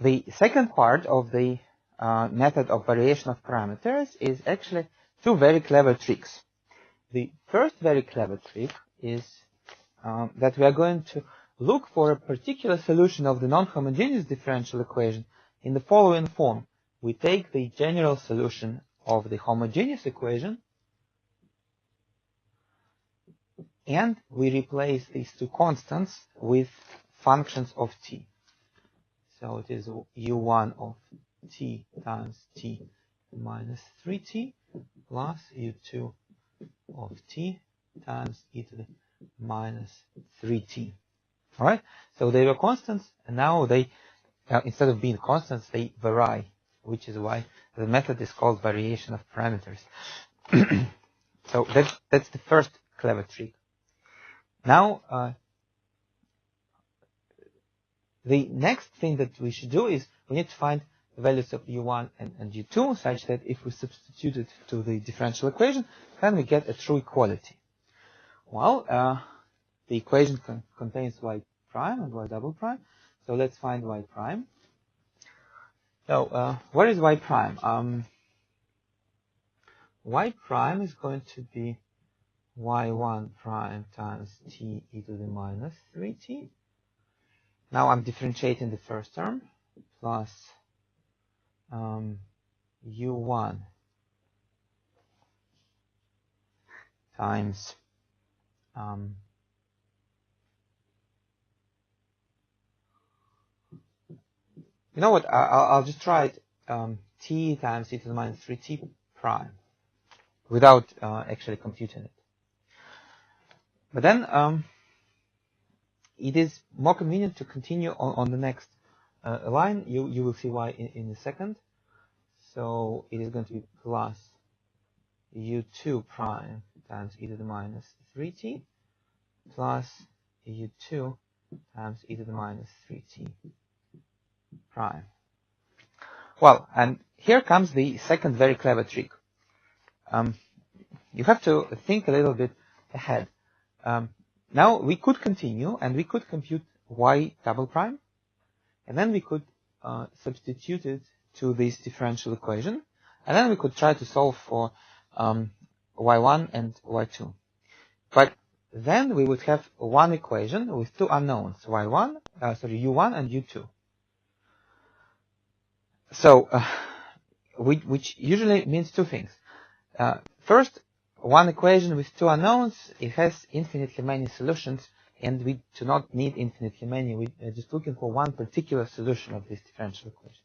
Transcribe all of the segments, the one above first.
the second part of the method of variation of parameters is actually two very clever tricks. The first very clever trick is that we are going to look for a particular solution of the non-homogeneous differential equation in the following form. We take the general solution of the homogeneous equation and we replace these two constants with functions of t. So it is u1 of t times t minus 3t plus u2 of t times e to the minus 3t. Alright, so they were constants, and now they, instead of being constants, they vary, which is why the method is called variation of parameters. So that's the first clever trick. Now, the next thing that we should do is we need to find the values of u1 and u2 such that if we substitute it to the differential equation, then we get a true equality. Well, the equation contains y prime and y double prime, so let's find y prime. So, where is y prime? Y prime is going to be y1 prime times t e to the minus 3t. Now I'm differentiating the first term, plus u1 times you know what, I'll just try it, t times e to the minus 3t prime, without actually computing it. But then it is more convenient to continue on the next line. You will see why in a second. So it is going to be plus u2 prime times e to the minus 3t plus u2 times e to the minus 3t prime. Well, and here comes the second very clever trick. You have to think a little bit ahead. Now we could continue and we could compute y double prime, and then we could substitute it to this differential equation, and then we could try to solve for y1 and y2. But then we would have one equation with two unknowns, u1 and u2. So, which usually means two things. First, one equation with two unknowns, it has infinitely many solutions, and we do not need infinitely many. We are just looking for one particular solution of this differential equation.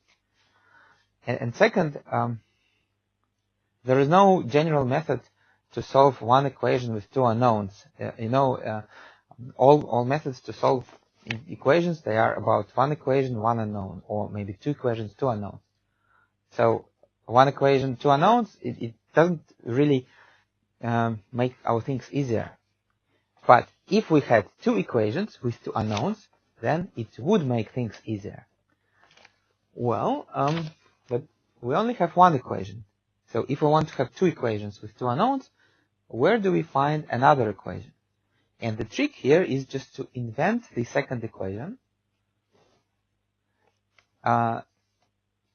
And second, there is no general method to solve one equation with two unknowns. All methods to solve equations, they are about one equation, one unknown, or maybe two equations, two unknowns. So one equation, two unknowns, it doesn't really make our things easier. But if we had two equations with two unknowns, then it would make things easier. Well, but we only have one equation. So if we want to have two equations with two unknowns, where do we find another equation? And the trick here is just to invent the second equation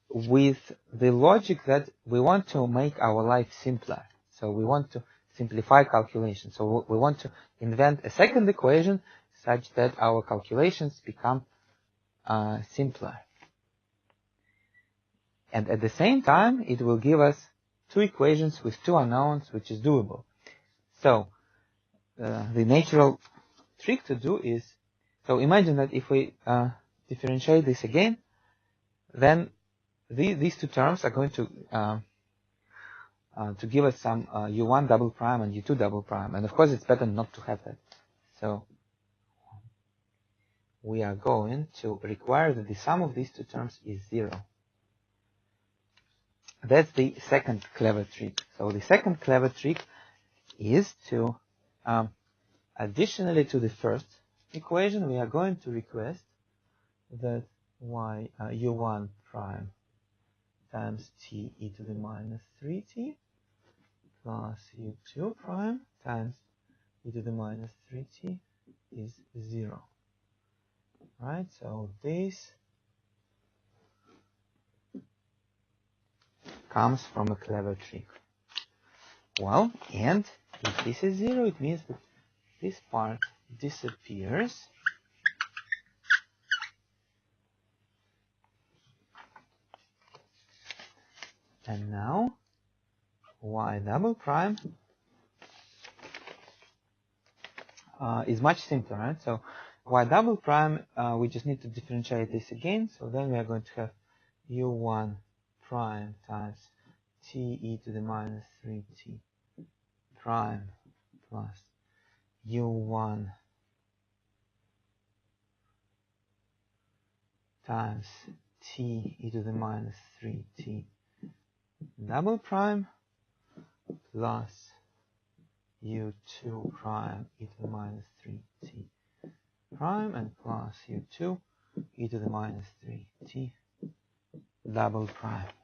with the logic that we want to make our life simpler. So we want to simplify calculations. So we want to invent a second equation such that our calculations become simpler. And at the same time, it will give us two equations with two unknowns, which is doable. So the natural trick to do is, so imagine that if we differentiate this again, then these two terms are going to give us some u1 double prime and u2 double prime. And of course, it's better not to have that. So we are going to require that the sum of these two terms is 0. That's the second clever trick. So the second clever trick is to, additionally to the first equation, we are going to request that u1 prime times t e to the minus 3t plus u2 prime times e to the minus 3t is 0. Right, so this comes from a clever trick. Well, and if this is 0, it means that this part disappears. And now y double prime is much simpler, right? So y double prime, we just need to differentiate this again. So then we are going to have u1 prime times t e to the minus 3t prime plus u1 times t e to the minus 3t double prime plus u2 prime e to the minus 3t prime and plus u2 e to the minus 3t double prime.